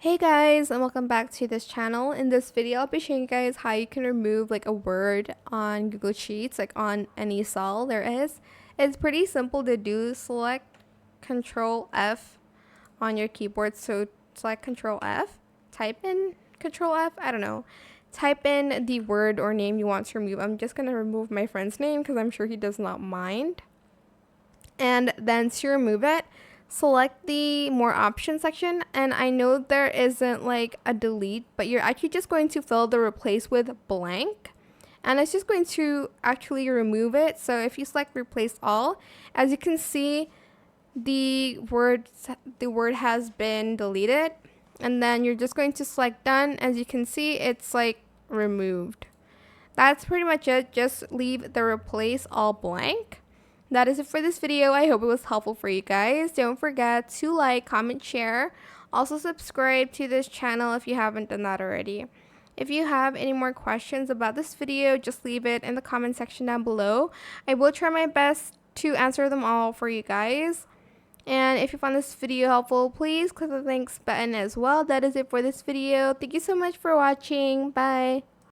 Hey guys, and welcome back to this channel. In this video, I'll be showing you guys how you can remove like a word on Google Sheets, like on any cell there is. It's pretty simple to do. Select Control F on your keyboard. So select Control F, type in Control F, I don't know. Type in the word or name you want to remove. I'm just going to remove my friend's name because I'm sure he does not mind. And then to remove it, select the more options section, and I know there isn't like a delete, but you're actually just going to fill the replace with blank, and it's just going to actually remove it. So if you select replace all, as you can see, the word has been deleted, and then you're just going to select done. As you can see, it's like removed. That's pretty much it. Just leave the replace all blank. That is it for this video. I hope it was helpful for you guys. Don't forget to like, comment, share. Also subscribe to this channel if you haven't done that already. If you have any more questions about this video, just leave it in the comment section down below. I will try my best to answer them all for you guys. And if you found this video helpful, please click the thanks button as well. That is it for this video. Thank you so much for watching. Bye.